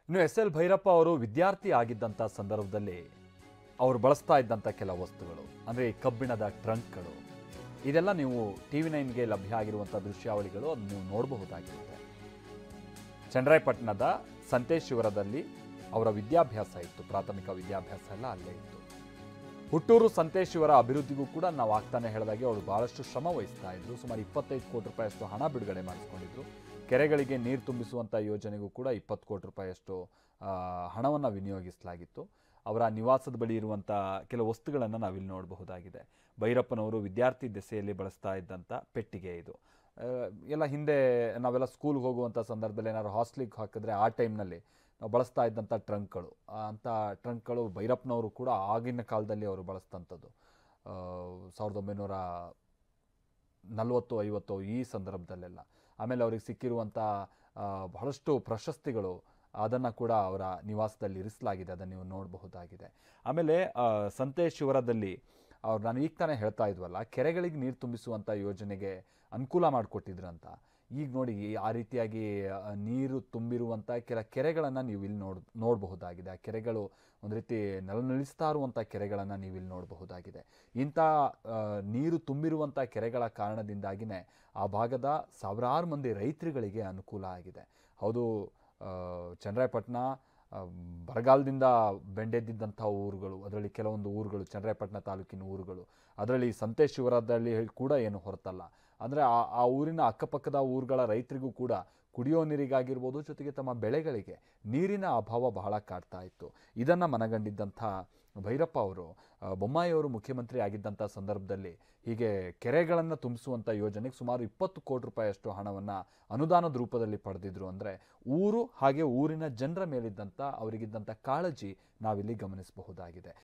ಇನ್ನು S L Bhyrappa ಅವರು ವಿದ್ಯಾರ್ಥಿ ಆಗಿದ್ದಂಥ ಸಂದರ್ಭದಲ್ಲಿ ಅವರು ಬಳಸ್ತಾ ಇದ್ದಂಥ ಕೆಲ ವಸ್ತುಗಳು ಅಂದರೆ ಕಬ್ಬಿಣದ ಟ್ರಂಕ್ಗಳು ಇದೆಲ್ಲ ನೀವು TV9ಗೆ ಲಭ್ಯ ಆಗಿರುವಂಥ ದೃಶ್ಯಾವಳಿಗಳು ಅದು ನೀವು ನೋಡಬಹುದಾಗಿರುತ್ತೆ. ಚನ್ನರಾಯಪಟ್ಟಣದ ಸಂತೇಶ್ವರದಲ್ಲಿ ಅವರ ವಿದ್ಯಾಭ್ಯಾಸ ಇತ್ತು, ಪ್ರಾಥಮಿಕ ವಿದ್ಯಾಭ್ಯಾಸ ಎಲ್ಲ ಅಲ್ಲೇ ಇತ್ತು. ಹುಟ್ಟೂರು ಸಂತೇಶ್ವರ ಅಭಿವೃದ್ಧಿಗೂ ಕೂಡ ನಾವು ಆಗ್ತಾನೆ ಹೇಳಿದಾಗೆ ಅವರು ಬಹಳಷ್ಟು ಶ್ರಮ ವಹಿಸ್ತಾ ಇದ್ರು. ಸುಮಾರು 25 ಕೋಟಿ ರೂಪಾಯಿಯಷ್ಟು ಹಣ ಬಿಡುಗಡೆ ಮಾಡಿಸ್ಕೊಂಡಿದ್ರು. ಕೆರೆಗಳಿಗೆ ನೀರು ತುಂಬಿಸುವಂಥ ಯೋಜನೆಗೂ ಕೂಡ 20 ಕೋಟಿ ರೂಪಾಯಿಯಷ್ಟು ಹಣವನ್ನು ವಿನಿಯೋಗಿಸಲಾಗಿತ್ತು. ಅವರ ನಿವಾಸದ ಬಳಿ ಇರುವಂಥ ಕೆಲವು ವಸ್ತುಗಳನ್ನು ನಾವಿಲ್ಲಿ ನೋಡಬಹುದಾಗಿದೆ. ಭೈರಪ್ಪನವರು ವಿದ್ಯಾರ್ಥಿ ದೆಸೆಯಲ್ಲಿ ಬಳಸ್ತಾ ಇದ್ದಂಥ ಪೆಟ್ಟಿಗೆ ಇದು. ಎಲ್ಲ ಹಿಂದೆ ನಾವೆಲ್ಲ ಸ್ಕೂಲ್ಗೆ ಹೋಗುವಂಥ ಸಂದರ್ಭದಲ್ಲಿ ಏನಾದ್ರು ಹಾಸ್ಟ್ಲಿಗೆ ಹಾಕಿದ್ರೆ ಆ ಟೈಮ್ನಲ್ಲಿ ನಾವು ಬಳಸ್ತಾ ಇದ್ದಂಥ ಟ್ರಂಕ್ಗಳು, ಅಂಥ ಟ್ರಂಕ್ಗಳು ಭೈರಪ್ಪನವರು ಕೂಡ ಆಗಿನ ಕಾಲದಲ್ಲಿ ಅವರು ಬಳಸ್ತಂಥದ್ದು. 1940-50 ಈ ಸಂದರ್ಭದಲ್ಲೆಲ್ಲ. ಆಮೇಲೆ ಅವ್ರಿಗೆ ಸಿಕ್ಕಿರುವಂಥ ಬಹಳಷ್ಟು ಪ್ರಶಸ್ತಿಗಳು ಅದನ್ನು ಕೂಡ ಅವರ ನಿವಾಸದಲ್ಲಿ ಇರಿಸಲಾಗಿದೆ, ಅದನ್ನು ನೀವು ನೋಡಬಹುದಾಗಿದೆ. ಆಮೇಲೆ ಸಂತೇಶ್ವರದಲ್ಲಿ ಅವ್ರು ನಾನು ಈಗ ತಾನೇ ಹೇಳ್ತಾ ಇದ್ವಲ್ಲ, ಕೆರೆಗಳಿಗೆ ನೀರು ತುಂಬಿಸುವಂಥ ಯೋಜನೆಗೆ ಅನುಕೂಲ ಮಾಡಿಕೊಟ್ಟಿದ್ರಂತ. ಈಗ ನೋಡಿ ಆ ರೀತಿಯಾಗಿ ನೀರು ತುಂಬಿರುವಂಥ ಕೆಲ ಕೆರೆಗಳನ್ನು ನೀವು ಇಲ್ಲಿ ನೋಡಬಹುದಾಗಿದೆ. ಆ ಕೆರೆಗಳು ಒಂದು ರೀತಿ ನಳನಳಿಸ್ತಾ ಇರುವಂಥ ಕೆರೆಗಳನ್ನು ನೀವು ಇಲ್ಲಿ ನೋಡಬಹುದಾಗಿದೆ. ಇಂಥ ನೀರು ತುಂಬಿರುವಂಥ ಕೆರೆಗಳ ಕಾರಣದಿಂದಾಗಿಯೇ ಆ ಭಾಗದ ಸಾವಿರಾರು ಮಂದಿ ರೈತರುಗಳಿಗೆ ಅನುಕೂಲ ಆಗಿದೆ. ಹೌದು, ಚನ್ನರಾಯಪಟ್ಟಣ ಬರಗಾಲದಿಂದ ಬೆಂಡೆದ್ದಿದ್ದಂಥ ಊರುಗಳು, ಅದರಲ್ಲಿ ಕೆಲವೊಂದು ಊರುಗಳು ಚನ್ನರಾಯಪಟ್ಟಣ ತಾಲೂಕಿನ ಊರುಗಳು, ಅದರಲ್ಲಿ ಸಂತೇಶ್ವರದಲ್ಲಿ ಕೂಡ ಏನು ಹೊರತಲ್ಲ. ಅಂದರೆ ಆ ಊರಿನ ಅಕ್ಕಪಕ್ಕದ ಊರುಗಳ ರೈತರಿಗೂ ಕೂಡ ಕುಡಿಯೋ ನೀರಿಗಾಗಿರ್ಬೋದು, ಜೊತೆಗೆ ತಮ್ಮ ಬೆಳೆಗಳಿಗೆ ನೀರಿನ ಅಭಾವ ಬಹಳ ಕಾಡ್ತಾ ಇತ್ತು. ಇದನ್ನು ಮನಗಂಡಿದ್ದಂಥ ಭೈರಪ್ಪ ಅವರು ಬೊಮ್ಮಾಯಿ ಅವರು ಮುಖ್ಯಮಂತ್ರಿ ಆಗಿದ್ದಂಥ ಸಂದರ್ಭದಲ್ಲಿ ಹೀಗೆ ಕೆರೆಗಳನ್ನು ತುಂಬಿಸುವಂಥ ಯೋಜನೆಗೆ ಸುಮಾರು 20 ಕೋಟಿ ರೂಪಾಯಿಯಷ್ಟು ಹಣವನ್ನು ಅನುದಾನದ ರೂಪದಲ್ಲಿ ಪಡೆದಿದ್ರು. ಅಂದರೆ ಊರು ಹಾಗೆ ಊರಿನ ಜನರ ಮೇಲಿದ್ದಂಥ ಅವರಿಗಿದ್ದಂಥ ಕಾಳಜಿ ನಾವಿಲ್ಲಿ ಗಮನಿಸಬಹುದಾಗಿದೆ.